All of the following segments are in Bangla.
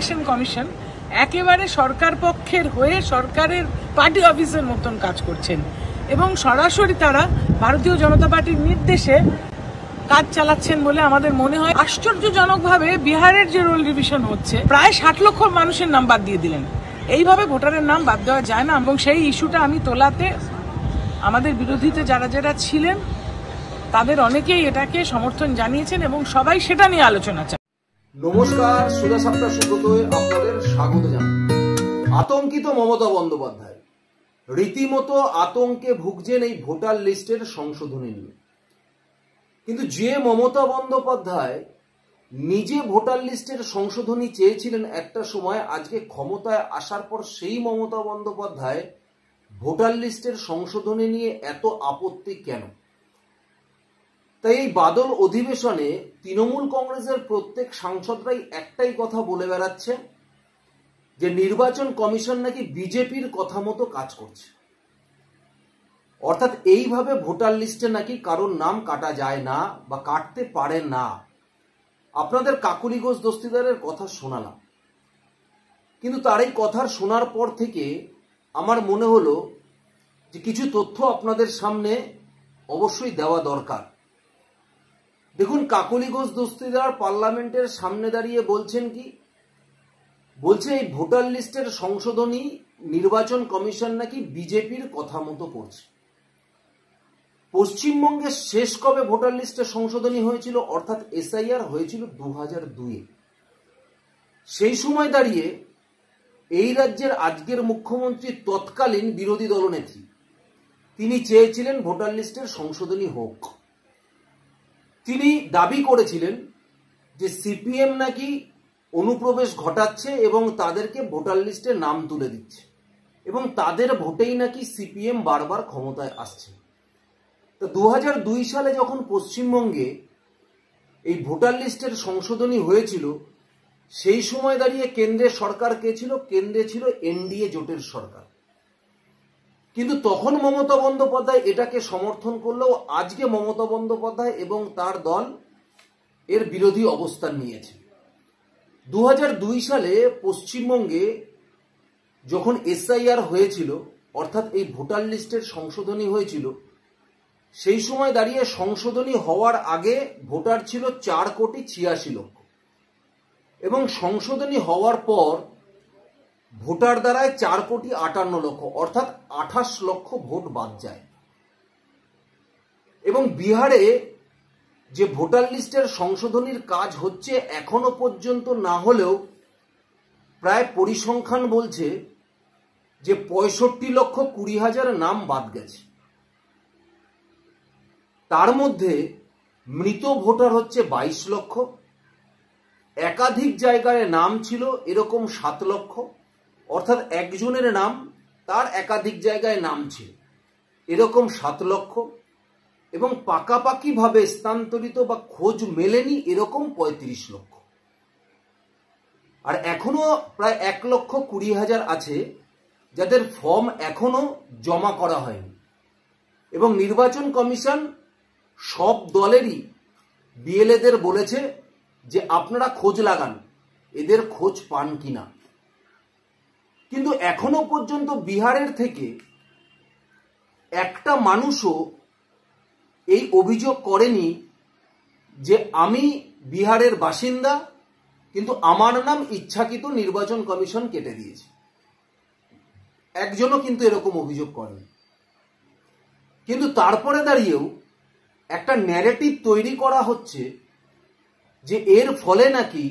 ইলেকশন কমিশন একেবারে সরকার পক্ষের হয়ে সরকারের পার্টি অফিসের মতন কাজ করছেন এবং সরাসরি তারা ভারতীয় জনতা পার্টির নির্দেশে কাজ চালাচ্ছেন বলে আমাদের মনে হয়। আশ্চর্যজনকভাবে বিহারের যে রোল রিভিশন হচ্ছে, প্রায় 60 লক্ষ মানুষের নাম বাদ দিয়ে দিলেন। এইভাবে ভোটারের নাম বাদ দেওয়া যায় না এবং সেই ইস্যুটা আমি তোলাতে আমাদের বিরোধীতে যারা যারা ছিলেন তাদের অনেকেই এটাকে সমর্থন জানিয়েছেন এবং সবাই সেটা নিয়ে আলোচনা চান। নমস্কার, সুধা সাপ্তাহ সুব্রতয়ে আপনাদের স্বাগত জানাই। আতঙ্কিত মমতা বন্দ্যোপাধ্যায় রীতিমতো আতঙ্কে ভুগছেন এই ভোটার লিস্টের সংশোধনী নিয়ে। কিন্তু যে মমতা বন্দ্যোপাধ্যায় নিজে ভোটার লিস্টের সংশোধনী চেয়েছিলেন একটা সময়, আজকে ক্ষমতায় আসার পর সেই মমতা বন্দ্যোপাধ্যায় ভোটার লিস্টের সংশোধনী নিয়ে এত আপত্তি কেন? তাই এই বাদল অধিবেশনে তৃণমূল কংগ্রেসের প্রত্যেক সাংসদরাই একটাই কথা বলে বেড়াচ্ছে যে নির্বাচন কমিশন নাকি বিজেপির কথা মতো কাজ করছে। অর্থাৎ এইভাবে ভোটার লিস্টে নাকি কারোর নাম কাটা যায় না বা কাটতে পারে না। আপনাদের কাকুলি ঘোষ দস্তিদারের কথা শোনালাম, কিন্তু তার এই কথার শোনার পর থেকে আমার মনে হলো যে কিছু তথ্য আপনাদের সামনে অবশ্যই দেওয়া দরকার। দেখুন, কাকুলি ঘোষ দস্তিদার পার্লামেন্টের সামনে দাঁড়িয়ে বলছেন কি বলছে, এই ভোটার লিস্টের সংশোধনী নির্বাচন কমিশন নাকি বিজেপির কথা মতো করছে। পশ্চিমবঙ্গে শেষ কবে ভোটার লিস্টের সংশোধনী হয়েছিল, অর্থাৎ এসআইআর হয়েছিল 2002-এ। সেই সময় দাঁড়িয়ে এই রাজ্যের আজকের মুখ্যমন্ত্রী তৎকালীন বিরোধী দলনেত্রী তিনি চেয়েছিলেন ভোটার লিস্টের সংশোধনী হোক। তিনি দাবি করেছিলেন যে সিপিএম নাকি অনুপ্রবেশ ঘটাচ্ছে এবং তাদেরকে ভোটার লিস্টে নাম তুলে দিচ্ছে এবং তাদের ভোটেই নাকি সিপিএম বারবার ক্ষমতায় আসছে। তো 2002 সালে যখন পশ্চিমবঙ্গে এই ভোটার লিস্টের সংশোধনী হয়েছিল, সেই সময় দাঁড়িয়ে কেন্দ্রের সরকার কে ছিল? কেন্দ্রে ছিল এনডিএ জোটের সরকার। কিন্তু তখন মমতা বন্দ্যোপাধ্যায় এটাকে সমর্থন করলেও আজকে মমতা বন্দ্যোপাধ্যায় এবং তার দল এর বিরোধী অবস্থান নিয়েছে। 2002 সালে পশ্চিমবঙ্গে যখন এসআইআর হয়েছিল, অর্থাৎ এই ভোটার লিস্টের সংশোধনী হয়েছিল, সেই সময় দাঁড়িয়ে সংশোধনী হওয়ার আগে ভোটার ছিল 4,86,00,000 এবং সংশোধনী হওয়ার পর ভোটার দাঁড়ায় 4,58,00,000, অর্থাৎ 28 লক্ষ ভোট বাদ যায়। এবং বিহারে যে ভোটার লিস্টের সংশোধনীর কাজ হচ্ছে, এখনো পর্যন্ত না হলেও প্রায় পরিসংখ্যান বলছে যে 65,20,000 নাম বাদ গেছে। তার মধ্যে মৃত ভোটার হচ্ছে 22 লক্ষ, একাধিক জায়গায় নাম ছিল এরকম 7 লক্ষ, অর্থাৎ একজনের নাম তার একাধিক জায়গায় নাম ছিল এরকম 7 লক্ষ, এবং পাকাপাকিভাবে স্থানান্তরিত বা খোঁজ মেলেনি এরকম 35 লক্ষ। আর এখনো প্রায় 1,20,000 আছে যাদের ফর্ম এখনো জমা করা হয়নি। এবং নির্বাচন কমিশন সব দলেরই বিএলএদের বলেছে যে আপনারা খোঁজ লাগান, এদের খোঁজ পান কিনা। কিন্তু এখনো পর্যন্ত বিহারের থেকে একটা মানুষও এই অভিযোগ করেনি যে আমি বিহারের বাসিন্দা কিন্তু আমার নাম ইচ্ছাকৃত নির্বাচন কমিশন কেটে দিয়েছে। একজনও কিন্তু এরকম অভিযোগ করেনি। কিন্তু তারপরে দাঁড়িয়েও একটা ন্যারেটিভ তৈরি করা হচ্ছে যে এর ফলে নাকি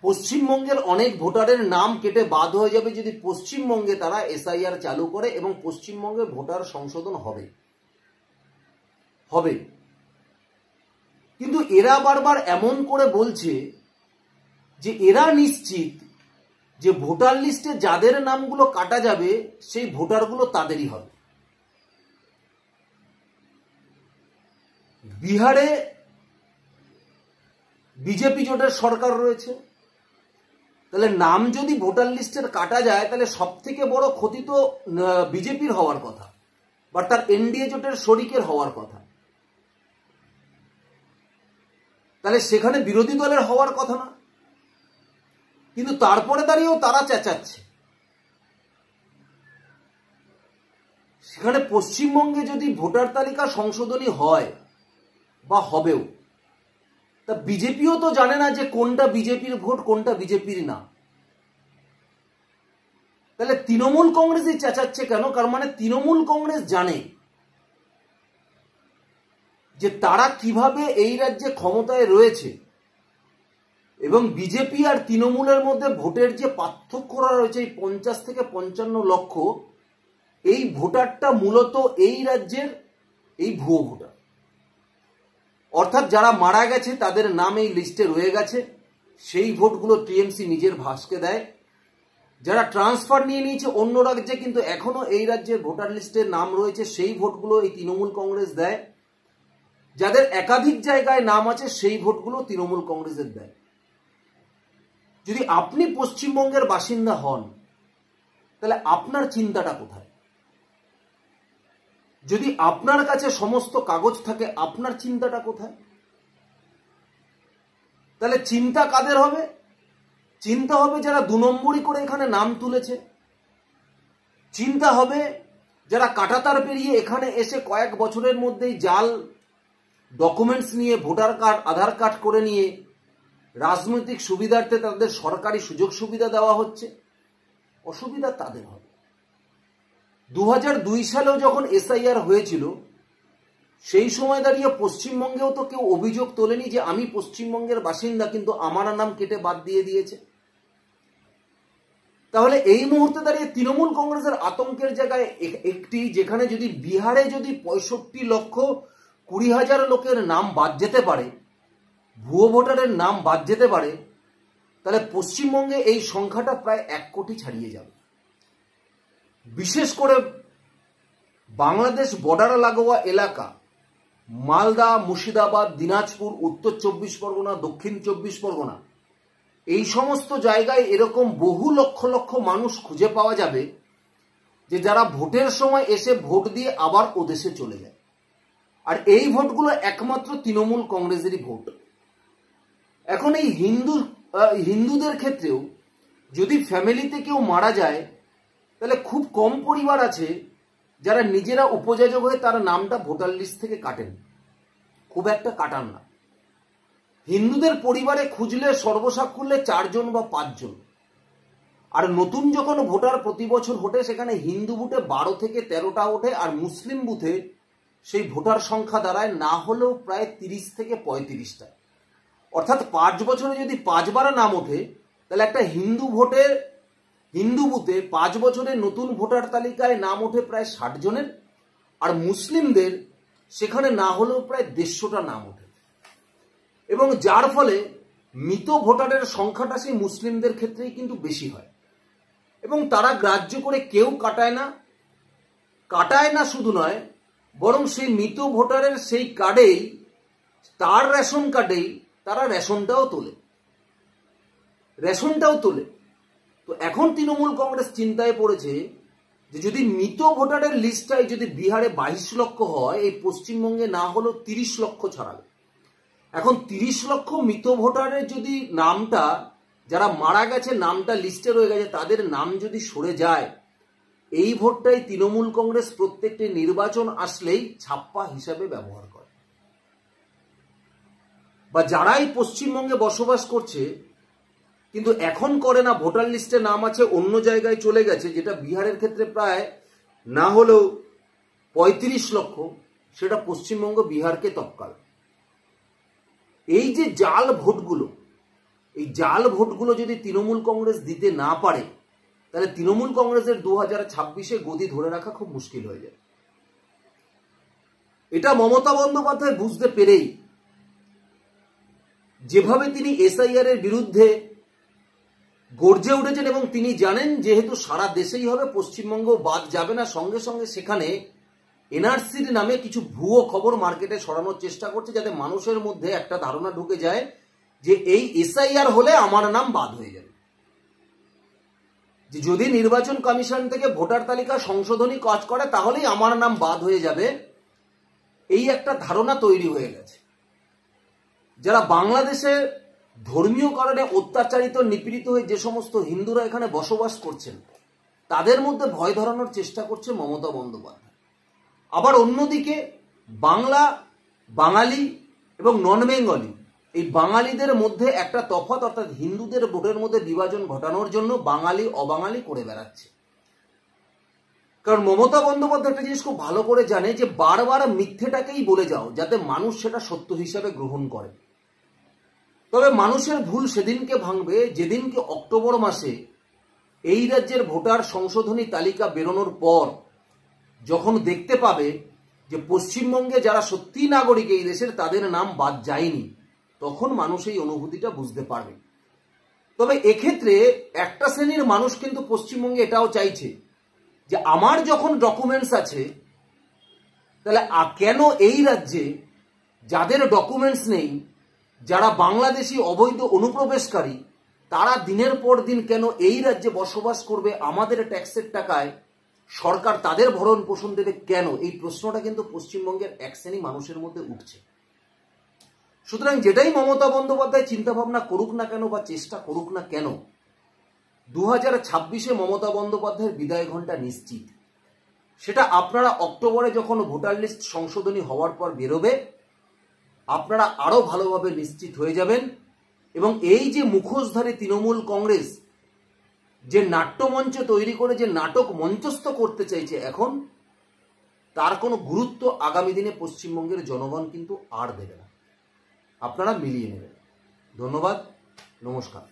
পশ্চিমবঙ্গের অনেক ভোটারের নাম কেটে বাদ হয়ে যাবে যদি পশ্চিমবঙ্গে তারা এসআইআর চালু করে এবং পশ্চিমবঙ্গে ভোটার সংশোধন হবে। কিন্তু এরা বারবার এমন করে বলছে যে এরা নিশ্চিত যে ভোটার লিস্টে যাদের নামগুলো কাটা যাবে সেই ভোটারগুলো তাদেরই হবে। বিহারে বিজেপি জোটের সরকার রয়েছে, তাহলে নাম যদি ভোটার লিস্টের কাটা যায় তাহলে সব থেকে বড় ক্ষতি তো বিজেপির হওয়ার কথা বা তার এনডিএ জোটের শরিকের হওয়ার কথা। তাহলে সেখানে বিরোধী দলের হওয়ার কথা না। কিন্তু তারপরে দাঁড়িয়েও তারা চেঁচাচ্ছে। সেখানে পশ্চিমবঙ্গে যদি ভোটার তালিকা সংশোধনী হয় বা হবেও, তা বিজেপিও তো জানে না যে কোনটা বিজেপির ভোট কোনটা বিজেপির না। তাহলে তৃণমূল কংগ্রেসই চেঁচাচ্ছে কেন? কারণ মানে তৃণমূল কংগ্রেস জানে যে তারা কিভাবে এই রাজ্যে ক্ষমতায় রয়েছে এবং বিজেপি আর তৃণমূলের মধ্যে ভোটের যে পার্থক্যটা রয়েছে এই 50 থেকে 55 লক্ষ, এই ভোটারটা মূলত এই রাজ্যের এই ভুয়ো ভোটার। অর্থাৎ যারা মারা গেছে তাদের নাম এই লিস্টে রয়ে গেছে, সেই ভোটগুলো টিএমসি নিজের ভাসকে দেয়। যারা ট্রান্সফার নিয়ে নিয়েছে অন্য রাজ্যে কিন্তু এখনো এই রাজ্যের ভোটার লিস্টে নাম রয়েছে, সেই ভোটগুলো এই তৃণমূল কংগ্রেস দেয়। যাদের একাধিক জায়গায় নাম আছে সেই ভোটগুলো তৃণমূল কংগ্রেসের দেয়। যদি আপনি পশ্চিমবঙ্গের বাসিন্দা হন তাহলে আপনার চিন্তাটা কোথায়? যদি আপনার কাছে সমস্ত কাগজ থাকে আপনার চিন্তাটা কোথায়? তাহলে চিন্তা কাদের হবে? চিন্তা হবে যারা 2 নম্বরই করে এখানে নাম তুলেছে, চিন্তা হবে যারা কাঁটাতার পেরিয়ে এখানে এসে কয়েক বছরের মধ্যেই জাল ডকুমেন্টস নিয়ে ভোটার কার্ড আধার কার্ড করে নিয়ে রাজনৈতিক সুবিধার্থে তাদের সরকারি সুযোগ সুবিধা দেওয়া হচ্ছে, অসুবিধা তাদের হবে। 2002 সালেও যখন এসআইআর হয়েছিল সেই সময় দাঁড়িয়ে পশ্চিমবঙ্গেও তো কেউ অভিযোগ তোলেনি যে আমি পশ্চিমবঙ্গের বাসিন্দা কিন্তু আমার নাম কেটে বাদ দিয়ে দিয়েছে। তাহলে এই মুহূর্তে দাঁড়িয়ে তৃণমূল কংগ্রেসের আতঙ্কের জায়গায় একটি, যেখানে যদি বিহারে যদি 65,20,000 লোকের নাম বাদ যেতে পারে, ভুয়ো ভোটারের নাম বাদ যেতে পারে, তাহলে পশ্চিমবঙ্গে এই সংখ্যাটা প্রায় 1 কোটি ছাড়িয়ে যাবে। বিশেষ করে বাংলাদেশ বর্ডার লাগোয়া এলাকা মালদা, মুর্শিদাবাদ, দিনাজপুর, উত্তর 24 পরগনা, দক্ষিণ 24 পরগনা, এই সমস্ত জায়গায় এরকম বহু লক্ষ লক্ষ মানুষ খুঁজে পাওয়া যাবে যে যারা ভোটের সময় এসে ভোট দিয়ে আবার ওদেশে চলে যায়। আর এই ভোটগুলো একমাত্র তৃণমূল কংগ্রেসেরই ভোট। এখন এই হিন্দুদের ক্ষেত্রেও যদি ফ্যামিলিতে কেউ মারা যায় তাহলে খুব কম পরিবার আছে যারা নিজেরা উপযোজক হয়ে তার নামটা ভোটার লিস্ট থেকে কাটেন, খুব একটা কাটান না। হিন্দুদের পরিবারে খুঁজলে সর্বসাকুল্যে 4 জন বা 5 জন। আর নতুন যখন ভোটার প্রতি বছর ওঠে সেখানে হিন্দু বুথে 12 থেকে 13টা ওঠে, আর মুসলিম বুথে সেই ভোটার সংখ্যা দাঁড়ায় না হলেও প্রায় 30 থেকে 35টা। অর্থাৎ 5 বছরে যদি 5 বার নাম ওঠে তাহলে একটা হিন্দু বুথে 5 বছরে নতুন ভোটার তালিকায় নাম ওঠে প্রায় 60 জনের, আর মুসলিমদের সেখানে না হলেও প্রায় 150টা নাম ওঠে। এবং যার ফলে মৃত ভোটারের সংখ্যাটা সেই মুসলিমদের ক্ষেত্রেই কিন্তু বেশি হয়। এবং তারা গ্রাহ্য করে কেউ কাটায় না শুধু নয়, বরং সেই মৃত ভোটারের সেই কার্ডেই, তার রেশন কার্ডেই তারা রেশনটাও তোলে। তো এখন তৃণমূল কংগ্রেস চিন্তায় পড়েছে যে যদি মৃত ভোটারের লিস্টটাই যদি বিহারে 22 লক্ষ হয়, এই পশ্চিমবঙ্গে না হলেও 30 লক্ষ ছড়াবে। এখন 30 লক্ষ মৃত ভোটারের যদি নামটা, যারা মারা গেছে নামটা লিস্টে রয়ে গেছে, তাদের নাম যদি সরে যায়, এই ভোটটাই তৃণমূল কংগ্রেস প্রত্যেকটি নির্বাচন আসলেই ছাপ্পা হিসাবে ব্যবহার করে। বা যারাই পশ্চিমবঙ্গে বসবাস করছে কিন্তু এখন করে না, ভোটার লিস্টে নাম আছে অন্য জায়গায় চলে গেছে, যেটা বিহারের ক্ষেত্রে প্রায় না হলেও 35 লক্ষ, সেটা পশ্চিমবঙ্গ বিহারকে তৎকাল। এই যে জাল ভোটগুলো যদি তৃণমূল কংগ্রেস দিতে না পারে তাহলে তৃণমূল কংগ্রেসের 2026-এ গদি ধরে রাখা খুব মুশকিল হয়ে যায়। এটা মমতা বন্দ্যোপাধ্যায় বুঝতে পেরেই যেভাবে তিনি এসআইআর এর বিরুদ্ধে গর্জে উঠেছেন, এবং তিনি জানেন যেহেতু সারা দেশেই হবে, পশ্চিমবঙ্গ বাদ যাবে না, সঙ্গে সঙ্গে সেখানে এনআরসির নামে কিছু ভুয়ো খবর মার্কেটে ছড়ানোর চেষ্টা করছে, যাতে মানুষের মধ্যে একটা ধারণা ঢুকে যায় যে এই এসআইআর হলে আমার নাম বাদ হয়ে যাবে, যে যদি নির্বাচন কমিশন থেকে ভোটার তালিকা সংশোধনী কাজ করে তাহলেই আমার নাম বাদ হয়ে যাবে। এই একটা ধারণা তৈরি হয়ে গেছে। যারা বাংলাদেশে ধর্মীয় কারণে অত্যাচারিত নিপীড়িত হয়ে যে সমস্ত হিন্দুরা এখানে বসবাস করছেন তাদের মধ্যে ভয় ধরানোর চেষ্টা করছে মমতা বন্দ্যোপাধ্যায়। আবার অন্যদিকে বাংলা, বাঙালি এবং নন বেঙ্গলি এই বাঙালিদের মধ্যে একটা তফাৎ অর্থাৎ হিন্দুদের ভোটের মধ্যে বিভাজন ঘটানোর জন্য বাঙালি অবাঙালি করে বেড়াচ্ছে। কারণ মমতা বন্দ্যোপাধ্যায় একটা জিনিস খুব ভালো করে জানে যে বারবার মিথ্যেটাকেই বলে যাও যাতে মানুষ সেটা সত্য হিসাবে গ্রহণ করে। তবে মানুষের ভুল সেদিনকে ভাঙবে যেদিনকে অক্টোবর মাসে এই রাজ্যের ভোটার সংশোধনী তালিকা বেরোনোর পর যখন দেখতে পাবে যে পশ্চিমবঙ্গে যারা সত্যি নাগরিক এই দেশের তাদের নাম বাদ যায়নি, তখন মানুষ এই অনুভূতিটা বুঝতে পারবে। তবে এক্ষেত্রে একটা শ্রেণীর মানুষ কিন্তু পশ্চিমবঙ্গে এটাও চাইছে যে আমার যখন ডকুমেন্টস আছে তাহলে কেন এই রাজ্যে যাদের ডকুমেন্টস নেই, যারা বাংলাদেশি অবৈধ অনুপ্রবেশকারী, তারা দিনের পর দিন কেন এই রাজ্যে বসবাস করবে, আমাদের ট্যাক্সের টাকায় সরকার তাদের ভরণ পোষণ দেবে কেন? এই প্রশ্নটা কিন্তু পশ্চিমবঙ্গের এক শ্রেণী মানুষের মধ্যে উঠছে। সুতরাং যেটাই মমতা বন্দ্যোপাধ্যায় চিন্তা ভাবনা করুক না কেন বা চেষ্টা করুক না কেন, 2026-এ মমতা বন্দ্যোপাধ্যায়ের বিদায় ঘণ্টা নিশ্চিত। সেটা আপনারা অক্টোবরে যখন ভোটার লিস্ট সংশোধনী হওয়ার পর বেরোবে আপনারা আরো ভালোভাবে নিশ্চিত হয়ে যাবেন। এবং এই যে মুখোশধারী তৃণমূল কংগ্রেস যে নাট্যমঞ্চ তৈরি করে যে নাটক মঞ্চস্থ করতে চাইছে এখন, তার কোনো গুরুত্ব আগামী দিনে পশ্চিমবঙ্গের জনগণ কিন্তু আর দেবে না। আপনারা মিলিয়ে নেবেন। ধন্যবাদ, নমস্কার।